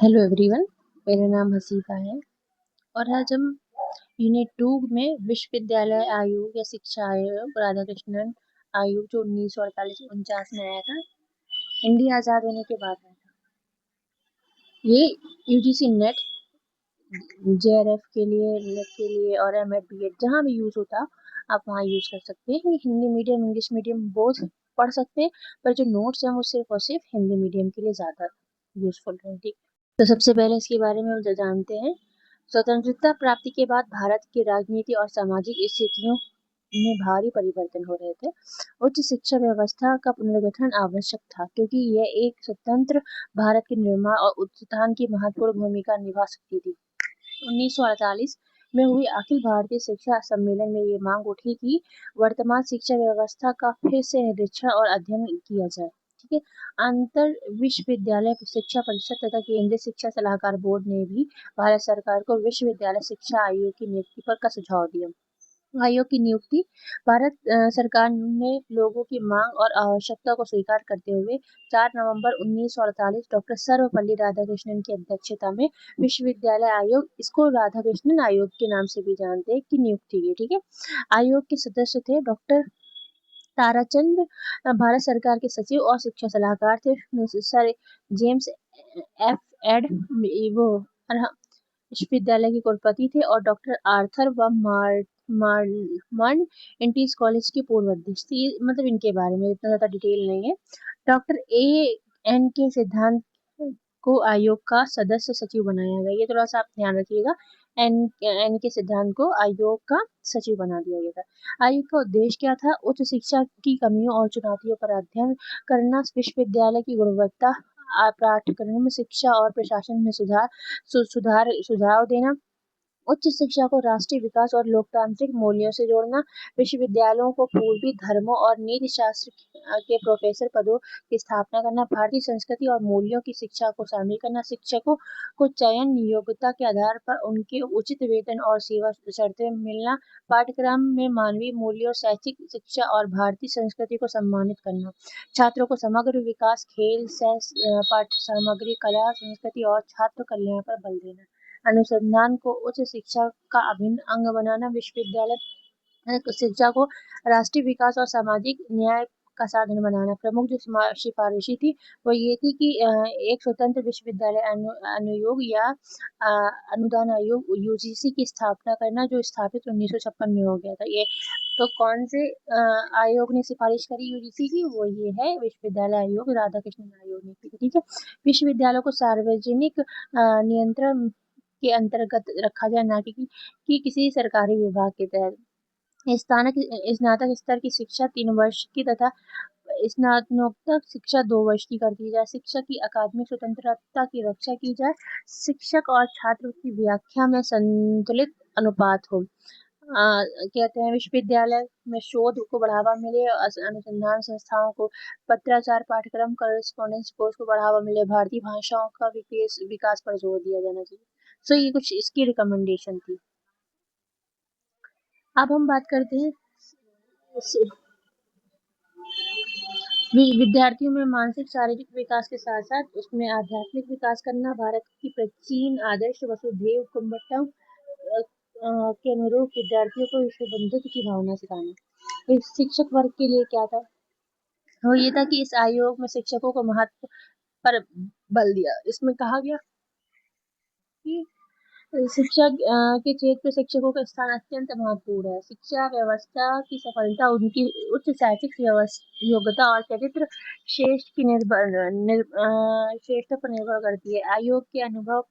Hello everyone. मेरा नाम हसीफा है और आज हम यूनिट 2 में विश्वविद्यालय आयोग या शिक्षा आयोग राधाकृष्णन आयोग जो 1948-49 में आया था, इंडिया आज़ाद होने के बाद आया था। ये यूजीसी नेट, जेआरएफ के लिए, नेट के लिए और एमएड बीएड जहाँ भी यूज होता आप वहाँ यूज कर सकते हैं। Hindi medium English medium both पढ़ सकते हैं, पर जो नोट्स हैं वो सिर्फ और सिर्फ हिंदी मीडियम के लिए ज़्यादा यूजफुल है। ठीक, तो सबसे पहले इसके बारे में हम जानते हैं। स्वतंत्रता प्राप्ति के बाद भारत की राजनीति और सामाजिक स्थितियों में भारी परिवर्तन हो रहे थे। उच्च शिक्षा व्यवस्था का पुनर्गठन आवश्यक था क्योंकि यह एक स्वतंत्र भारत के निर्माण और उत्थान की महत्वपूर्ण भूमिका निभा सकती थी। 1948 में हुई अखिल भारतीय शिक्षा सम्मेलन में ये मांग उठी कि वर्तमान शिक्षा व्यवस्था का फिर से निरीक्षण और अध्ययन किया जाए। ठीक है, अंतर विश्वविद्यालय शिक्षा परिषद तथा केंद्रीय शिक्षा सलाहकार बोर्ड ने भी भारत सरकार को विश्वविद्यालय शिक्षा आयोग की नियुक्ति पर का सुझाव दिया। आयोग की नियुक्ति भारत सरकार ने लोगों की मांग और आवश्यकता को स्वीकार करते हुए 4 नवंबर 1948 डॉक्टर सर्वपल्ली राधाकृष्णन की अध्यक्षता में विश्वविद्यालय आयोग, इसको राधाकृष्णन आयोग के नाम से भी जानते हैं, की नियुक्ति की। ठीक है, आयोग के सदस्य थे डॉक्टर ताराचंद, भारत सरकार के सचिव और शिक्षा सलाहकार थे सर जेम्स एफ एड, वो विश्वविद्यालय के कुलपति थे, और डॉक्टर आर्थर व मार्मन इंटीज कॉलेज के पूर्व अध्यक्ष थे। मतलब इनके बारे में इतना ज़्यादा डिटेल नहीं है। डॉक्टर ए एन के सिद्धांत को आयोग का सदस्य सचिव बनाया गया, ये थोड़ा सा आप ध्यान रखिएगा। एन के सिद्धांत को आयोग का सचिव बना दिया गया था। आयोग का उद्देश्य क्या था? उच्च शिक्षा की कमियों और चुनौतियों पर अध्ययन करना, विश्वविद्यालय की गुणवत्ता, पाठ्यक्रम शिक्षा और प्रशासन में सुझाव देना, उच्च शिक्षा को राष्ट्रीय विकास और लोकतांत्रिक मूल्यों से जोड़ना, विश्वविद्यालयों को पूर्वी धर्मों और नीति शास्त्र के प्रोफेसर पदों की स्थापना करना, भारतीय संस्कृति और मूल्यों की शिक्षा को शामिल करना, शिक्षकों को चयन योग्यता के आधार पर उनके उचित वेतन और सेवा शर्तें मिलना, पाठ्यक्रम में मानवीय मूल्यों, शैक्षिक शिक्षा और भारतीय संस्कृति को सम्मानित करना, छात्रों को समग्र विकास, खेल, पाठ्य सामग्री, कला, संस्कृति और छात्र कल्याण पर बल देना, अनुसंधान को उच्च शिक्षा का अभिन्न अंग बनाना, विश्वविद्यालय शिक्षा को राष्ट्रीय विकास और सामाजिक न्याय का साधन बनाना। प्रमुख जो सिफारिशें थी वो ये थी कि एक स्वतंत्र विश्वविद्यालय अनुयोग या अनुदान आयोग यूजीसी की स्थापना करना, जो स्थापित 1956 में हो गया था। ये तो कौन से आयोग ने सिफारिश करी यूजीसी की? वो ये है विश्वविद्यालय आयोग, राधाकृष्णन आयोग ने की। ठीक है, विश्वविद्यालयों को सार्वजनिक नियंत्रण के अंतर्गत रखा जाए, ना कि किसी सरकारी विभाग के तहत। स्नातक स्तर की शिक्षा 3 वर्ष की तथा स्नातकोत्तर शिक्षा 2 वर्ष की कर दी जाए। शिक्षा की अकादमिक स्वतंत्रता की रक्षा की जाए। शिक्षक और छात्र की व्याख्या में संतुलित अनुपात हो। कहते हैं विश्वविद्यालय में शोध को बढ़ावा मिले, अनुसंधान संस्थाओं को पत्राचार पाठ्यक्रम, कॉरेस्पॉन्डेंस कोर्स को बढ़ावा मिले, भारतीय भाषाओं का विकास पर जोर दिया जाना चाहिए। सो ये कुछ इसकी रिकमेंडेशन थी। अब हम बात करते हैं विद्यार्थियों में मानसिक शारीरिक विकास के साथ साथ उसमें आध्यात्मिक विकास करना, भारत की प्राचीन आदर्श वसुधैव कुटुंबकम के अनुरूप विद्यार्थियों को विश्व बंधुत्व की भावना सिखाना। इस शिक्षक वर्ग के लिए क्या था? वो ये था कि इस आयोग में शिक्षकों को महत्व पर बल दिया। इसमें कहा गया कि शिक्षा के क्षेत्र में शिक्षकों का स्थान अत्यंत महत्वपूर्ण है। शिक्षा व्यवस्था की सफलता उनकी उच्च शैक्षिक योग्यता और चरित्र श्रेष्ठ पर निर्भर करती है। आयोग के अनुभव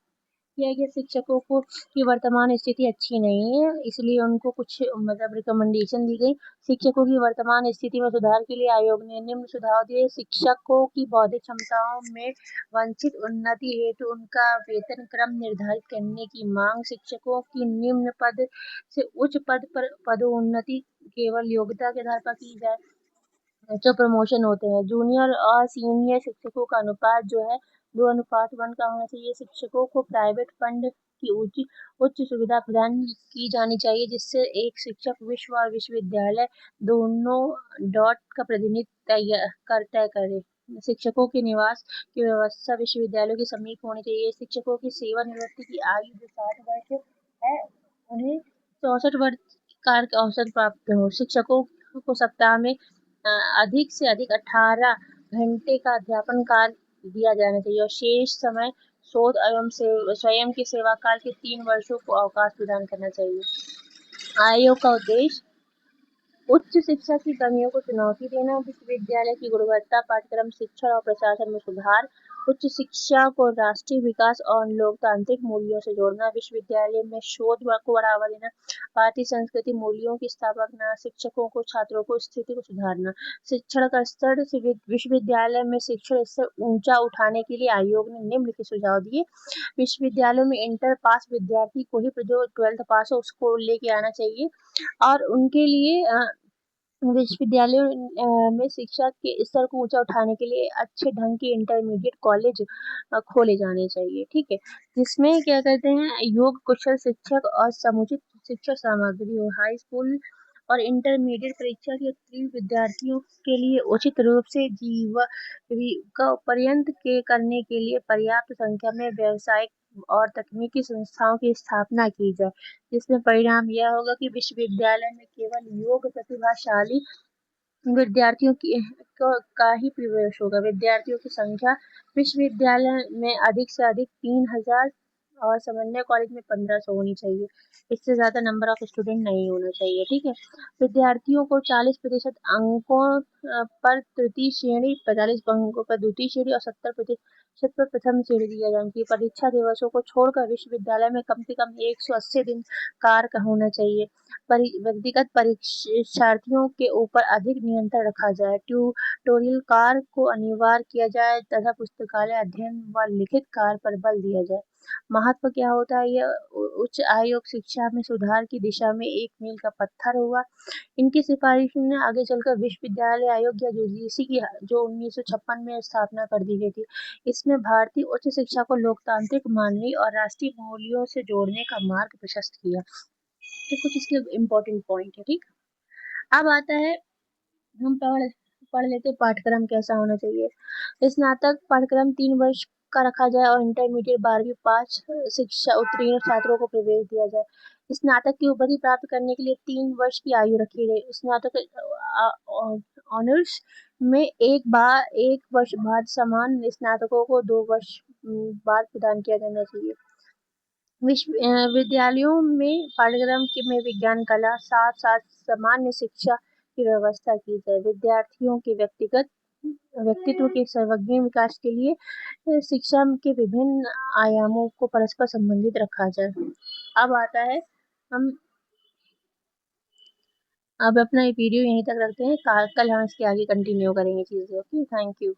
किया गया शिक्षकों को की वर्तमान स्थिति अच्छी नहीं है, इसलिए उनको कुछ मतलब रिकमेंडेशन दी गई। शिक्षकों की वर्तमान स्थिति में सुधार के लिए आयोग ने निम्न सुझाव दिए। शिक्षकों की बौद्धिक क्षमताओं में वांछित उन्नति हेतु उनका वेतन क्रम निर्धारित करने की मांग। शिक्षकों की निम्न पद से उच्च पद पर पदोन्नति केवल योग्यता के आधार पर की जाए। जो प्रमोशन होते हैं, जूनियर और सीनियर शिक्षकों का अनुपात जो है 2:1 का होना चाहिए। शिक्षकों को प्राइवेट फंड की उच्च सुविधा प्रदान की जानी चाहिए, जिससे एक शिक्षक विश्व और विश्वविद्यालय दोनों डॉट का प्रतिनिधित्व तय करे। शिक्षकों के निवास की व्यवस्था विश्वविद्यालयों के समीप होनी चाहिए। शिक्षकों की सेवानिवृत्ति की आयु जो 60 वर्ष है, उन्हें 64 वर्ष कार्य का अवसर प्राप्त हो। शिक्षकों को सप्ताह में अधिक से अधिक 18 घंटे का अध्यापन कार्य दिया जाना चाहिए और शेष समय शोध एवं स्वयं के सेवा काल के 3 वर्षों को अवकाश प्रदान करना चाहिए। आयोग का उद्देश्य उच्च शिक्षा की कमियों को चुनौती देना, विश्वविद्यालय की गुणवत्ता, पाठ्यक्रम, शिक्षण और प्रशासन में सुधार, उच्च शिक्षा को राष्ट्रीय विकास और लोकतांत्रिक मूल्यों से जोड़ना, विश्वविद्यालय में शोध को बढ़ावा देना, भारतीय संस्कृति मूल्यों की स्थापना, शिक्षकों को छात्रों को स्थिति को सुधारना, शिक्षण का स्तर विश्वविद्यालय में शिक्षण स्तर ऊंचा उठाने के लिए आयोग ने निम्नलिखित सुझाव दिए। विश्वविद्यालयों में इंटर पास विद्यार्थी को ही जो 12th पास हो उसको लेके आना चाहिए और उनके लिए विश्वविद्यालयों में शिक्षा के स्तर को ऊंचा उठाने के लिए अच्छे ढंग के इंटरमीडिएट कॉलेज खोले जाने चाहिए, ठीक है, जिसमें क्या कहते हैं योग कुशल शिक्षक और समुचित शिक्षा सामग्री हो। हाई स्कूल और इंटरमीडिएट परीक्षा के उत्तीर्ण विद्यार्थियों के लिए उचित रूप से जीविका पर्यंत के करने के लिए पर्याप्त संख्या में व्यावसायिक और तकनीकी संस्थाओं की स्थापना की जाए, जिसमें परिणाम यह होगा कि विश्वविद्यालय में केवल योग प्रतिभाशाली विद्यार्थियों का ही प्रवेश होगा। विद्यार्थियों की संख्या विश्वविद्यालय में अधिक से अधिक 3000 और समन्वय कॉलेज में 1500 होनी चाहिए। इससे ज़्यादा नंबर ऑफ स्टूडेंट नहीं होना चाहिए, ठीक है। विद्यार्थियों को 40% अंकों पर तृतीय श्रेणी, 45 अंकों पर द्वितीय श्रेणी और 70% पर प्रथम श्रेणी दिया जाना चाहिए। परीक्षा दिवसों को छोड़कर विश्वविद्यालय में कम से कम 180 दिन कार्य होना चाहिए। व्यक्तिगत परीक्षार्थियों के ऊपर अधिक नियंत्रण रखा जाए। ट्यूटोरियल कार्य को अनिवार्य किया जाए तथा पुस्तकालय अध्ययन व लिखित कार्य पर बल दिया जाए। महत्व क्या होता है? यह उच्च आयोग शिक्षा में सुधार की दिशा में एक मील का पत्थर हुआ। इनकी सिफारिश ने आगे चलकर विश्वविद्यालय आयोग या यूजीसी की जो 1956 में स्थापना कर दी गई थी, इसमें भारतीय उच्च शिक्षा को लोकतांत्रिक, मानवीय और राष्ट्रीय मूल्यों से जोड़ने का मार्ग प्रशस्त किया। तो कुछ इसके इम्पोर्टेंट पॉइंट है, ठीक। अब आता है हम पढ़ लेते पाठ्यक्रम कैसा होना चाहिए। स्नातक पाठ्यक्रम 3 वर्ष का रखा जाए और इंटरमीडिएट 12वीं पास शिक्षा उत्तीर्ण छात्रों को प्रवेश दिया जाए। स्नातक की उपाधि प्राप्त करने के लिए 3 वर्ष की आयु रखी गई। स्नातक ऑनर्स में एक वर्ष बाद समान स्नातकों को 2 वर्ष बाद प्रदान किया जाना चाहिए। विद्यालयों में पाठ्यक्रम में विज्ञान, कला साथ साथ सामान्य शिक्षा की व्यवस्था की जाए। विद्यार्थियों के व्यक्तित्व के सर्वांगीण विकास के लिए शिक्षा के विभिन्न आयामों को परस्पर संबंधित रखा जाए। अब आता है हम अब अपना ये वीडियो यहीं तक रखते हैं। कल हम इसके आगे कंटिन्यू करेंगे चीजें। Okay, thank you.